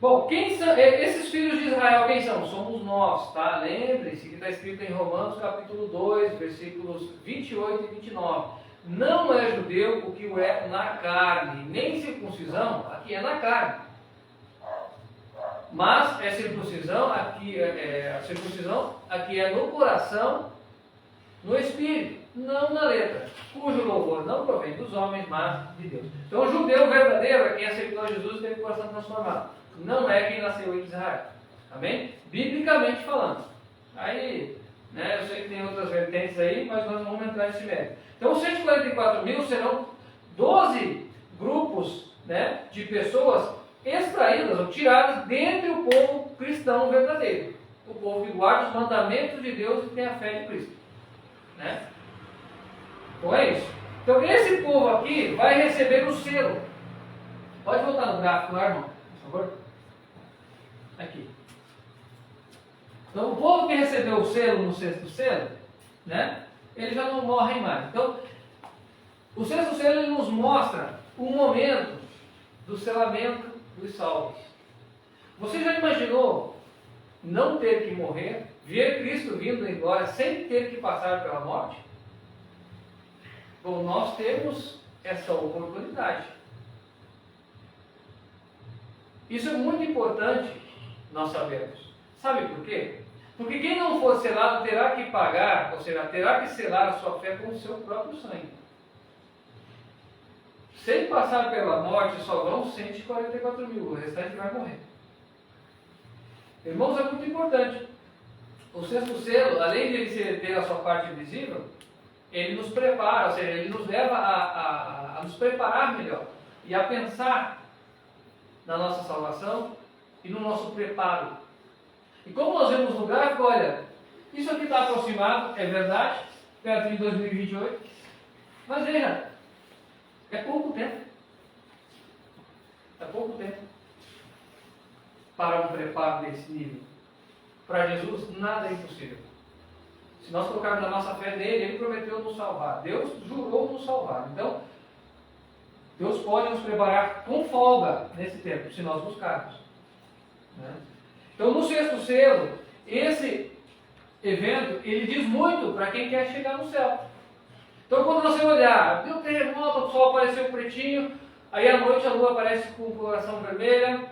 Bom, quem são esses filhos de Israel? Quem são? Somos nós, tá? Lembre-se que está escrito em Romanos capítulo 2, versículos 28 e 29. Não é judeu o que o é na carne, nem circuncisão, aqui é na carne. Mas a circuncisão aqui é no coração, no espírito, não na letra, cujo louvor não provém dos homens, mas de Deus. Então, o judeu verdadeiro é quem aceitou Jesus e teve o coração transformado. Não é quem nasceu em Israel. Amém? Biblicamente falando. Aí, né, eu sei que tem outras vertentes aí, mas nós não vamos entrar nesse mérito. Então, os 144 mil serão 12 grupos, né, de pessoas extraídas ou tiradas dentre o povo cristão verdadeiro. O povo que guarda os mandamentos de Deus e tem a fé em Cristo. Né? Então é isso. Então esse povo aqui vai receber o selo. Pode voltar no gráfico lá, irmão, por favor. Aqui. Então o povo que recebeu o selo no 6º selo, né, eles já não morrem mais. Então o 6º selo ele nos mostra o momento do selamento dos salvos. Você já imaginou não ter que morrer, ver Cristo vindo em glória sem ter que passar pela morte? Bom, nós temos essa oportunidade. Isso é muito importante nós sabermos. Sabe por quê? Porque quem não for selado terá que pagar, ou seja, terá que selar a sua fé com o seu próprio sangue. Sem passar pela morte, só vão 144 mil, o restante vai morrer. Irmãos, é muito importante. O 6º selo, além de ele ter a sua parte visível, ele nos prepara, ou seja, ele nos leva a nos preparar melhor e a pensar na nossa salvação e no nosso preparo. E como nós vemos no gráfico, olha, isso aqui está aproximado, é verdade, perto de 2028, mas veja, é pouco tempo. É pouco tempo para um preparo desse nível. Para Jesus, nada é impossível. Se nós colocarmos a nossa fé nele, ele prometeu nos salvar. Deus jurou nos salvar. Então, Deus pode nos preparar com folga nesse tempo, se nós buscarmos. Né? Então, no 6º selo, esse evento, ele diz muito para quem quer chegar no céu. Então, quando você olhar, deu terremoto, o sol apareceu pretinho, aí à noite a lua aparece com coloração vermelha,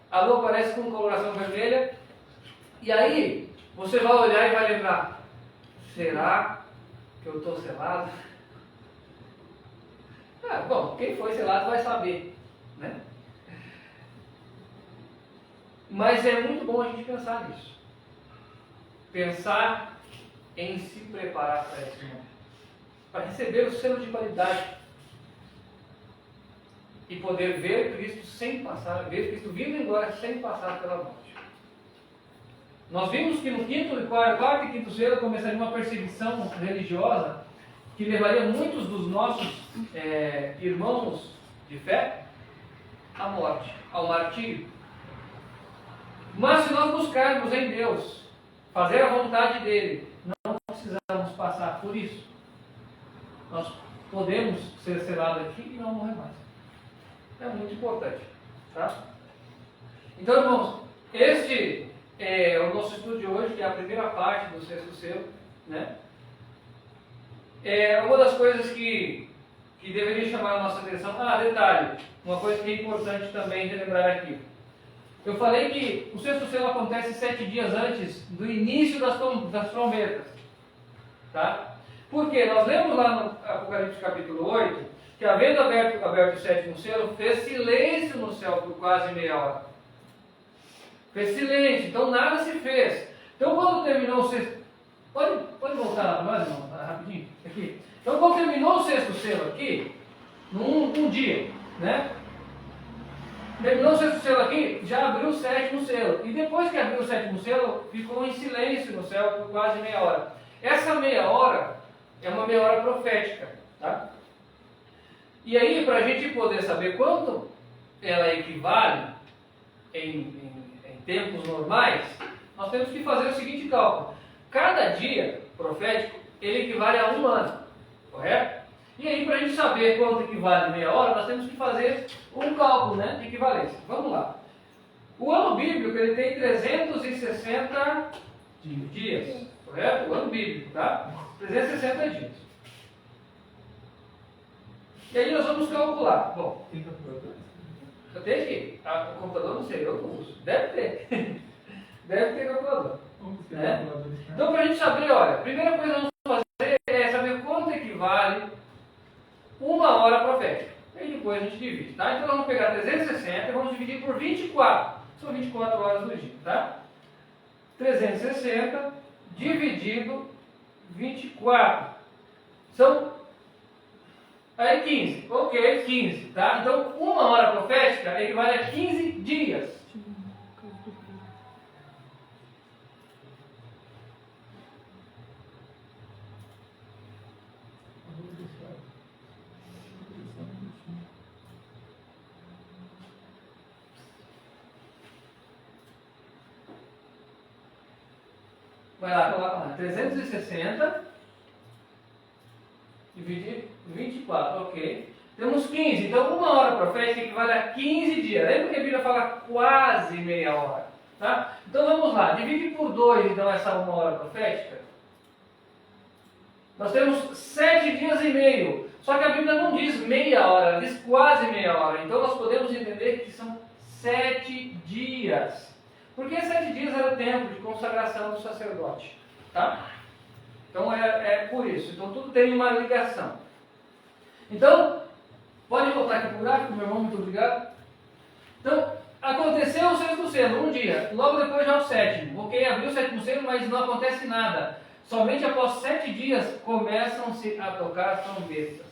a lua aparece com coloração vermelha, e aí você vai olhar e vai lembrar: será que eu estou selado? Bom, quem foi selado vai saber, né? Mas é muito bom a gente pensar nisso. Pensar em se preparar para esse momento, para receber o selo de qualidade e poder ver Cristo vindo em glória sem passar pela morte. Nós vimos que no quarto e quinto selo começaria uma perseguição religiosa que levaria muitos dos nossos irmãos de fé à morte, ao martírio. Mas se nós buscarmos em Deus fazer a vontade dele, não precisamos passar por isso. Nós podemos ser selados aqui e não morrer mais. É muito importante. Tá? Então, irmãos, este é o nosso estudo de hoje, que é a primeira parte do sexto selo. Né? É uma das coisas que deveria chamar a nossa atenção. Detalhe, uma coisa que é importante também relembrar aqui. Eu falei que o sexto selo acontece 7 dias antes do início das trombetas. Tá? Porque nós lemos lá no Apocalipse capítulo 8, que havendo aberto o sétimo selo, fez silêncio no céu por quase meia hora. Fez silêncio, então nada se fez. Então quando terminou o sexto... Pode voltar lá para nós, irmão, rapidinho? Aqui. Então quando terminou o sexto selo aqui, num dia, né? Terminou o sexto selo aqui, já abriu o sétimo selo. E depois que abriu o sétimo selo, ficou em silêncio no céu por quase meia hora. Essa meia hora é uma meia hora profética. Tá? E aí, para a gente poder saber quanto ela equivale em tempos normais, nós temos que fazer o seguinte cálculo. Cada dia profético, ele equivale a 1 ano. Correto? E aí, para a gente saber quanto equivale meia hora, nós temos que fazer um cálculo, né, de equivalência. Vamos lá. O ano bíblico ele tem 360 dias. Correto? O ano bíblico, tá? 360 dias. E aí nós vamos calcular. Bom, Tem calculador? eu tenho aqui. O computador não sei, eu não uso. Deve ter. Deve ter calculador. Vamos ter Né? calculador. Então, para a gente saber, olha, a primeira coisa que nós vamos fazer é saber quanto equivale 1 hora profética. E aí depois a gente divide, tá? Então, nós vamos pegar 360 e vamos dividir por 24. São 24 horas do dia, tá? 360 dividido 24. São... Aí 15. Ok, 15, tá? Então, 1 hora profética equivale a 15 dias. Vai lá, coloca lá. 360 dividir 24, ok. Temos 15, então 1 hora profética equivale a 15 dias. Lembra que a Bíblia fala quase meia hora? Tá? Então vamos lá, divide por 2 então essa 1 hora profética. Nós temos 7 dias e meio. Só que a Bíblia não diz meia hora, ela diz quase meia hora. Então nós podemos entender que são 7 dias. Porque 7 dias era o tempo de consagração do sacerdote. Tá? Então é por isso. Então tudo tem uma ligação. Então, pode voltar aqui para o gráfico, meu irmão, muito obrigado. Então, aconteceu o sexto selo, um dia. Logo depois já o sétimo. Ok, abriu o sétimo selo, mas não acontece nada. Somente após 7 dias começam-se a tocar trombetas.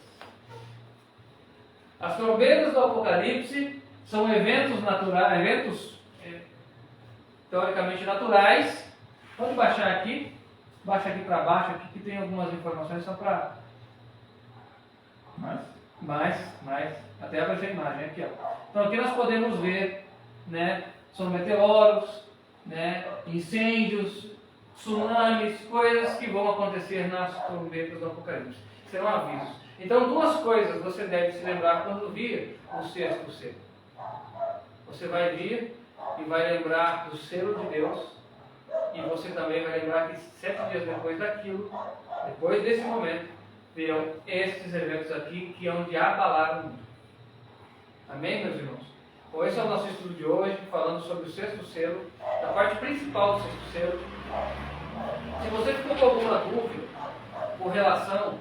As trombetas do Apocalipse são eventos naturais, eventos teoricamente naturais. Pode baixar aqui. Baixa aqui para baixo, aqui que tem algumas informações só para... Mais, até aparecer a imagem aqui, ó. Então aqui nós podemos ver, né, são meteoros, né, incêndios, tsunamis, coisas que vão acontecer nas trombetas do Apocalipse. Serão avisos. Então 2 coisas você deve se lembrar quando vir o sexto selo. Você vai vir e vai lembrar do selo de Deus. E você também vai lembrar que 7 dias depois daquilo, depois desse momento, virão estes eventos aqui que hão de abalar o mundo. Amém, meus irmãos? Bom, esse é o nosso estudo de hoje, falando sobre o sexto selo, a parte principal do sexto selo. Se você ficou com alguma dúvida com relação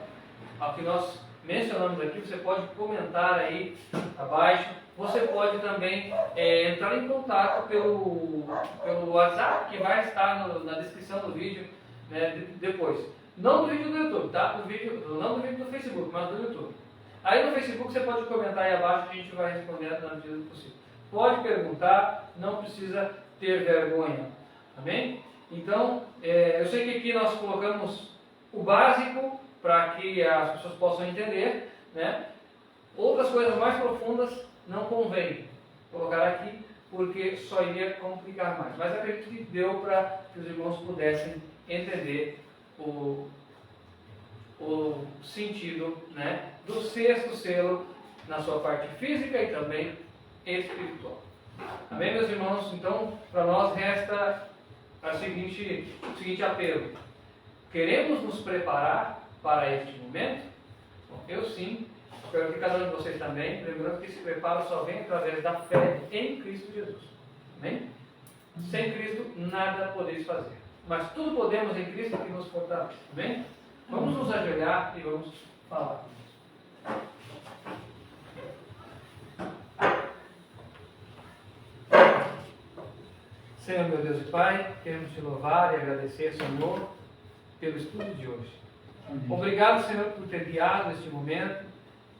ao que nós mencionamos aqui, você pode comentar aí abaixo. Você pode também entrar em contato pelo WhatsApp, que vai estar na descrição do vídeo, né, depois. Não do vídeo do YouTube, tá? Não do vídeo do Facebook, mas do YouTube. Aí no Facebook você pode comentar aí abaixo que a gente vai responder na medida do possível. Pode perguntar, não precisa ter vergonha. Amém? Então, eu sei que aqui nós colocamos o básico para que as pessoas possam entender, né? Outras coisas mais profundas não convém. colocar aqui, porque só iria complicar mais. Mas acredito que deu para que os irmãos pudessem entender o sentido, né, do sexto selo na sua parte física e também espiritual. Amém, meus irmãos? Então, para nós resta o seguinte apelo. Queremos nos preparar para este momento? Bom, eu sim, espero que cada um de vocês também, lembrando que esse preparo só vem através da fé em Cristo Jesus. Amém? Sem Cristo, nada podeis fazer. Mas tudo podemos em Cristo que nos fortalece. Amém? Vamos nos ajoelhar e vamos falar. Senhor, meu Deus e Pai, queremos te louvar e agradecer, Senhor, pelo estudo de hoje. Amém. Obrigado, Senhor, por ter guiado este momento.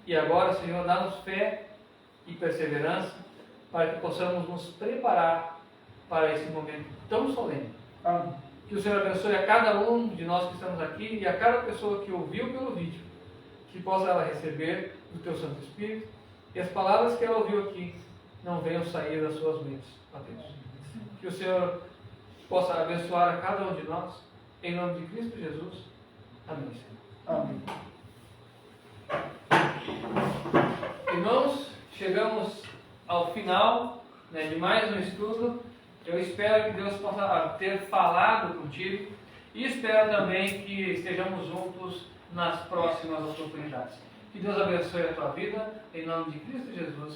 E agora, Senhor, dá-nos fé e perseverança para que possamos nos preparar para esse momento tão solene. Amém. Que o Senhor abençoe a cada um de nós que estamos aqui e a cada pessoa que ouviu pelo vídeo, que possa ela receber do Teu Santo Espírito e as palavras que ela ouviu aqui não venham sair das suas mentes, ó Deus. Que o Senhor possa abençoar a cada um de nós, em nome de Cristo Jesus. Amém, Senhor. Amém. Irmãos, chegamos ao final, né, de mais um estudo. Eu espero que Deus possa ter falado contigo e espero também que estejamos juntos nas próximas oportunidades. Que Deus abençoe a tua vida, em nome de Cristo Jesus.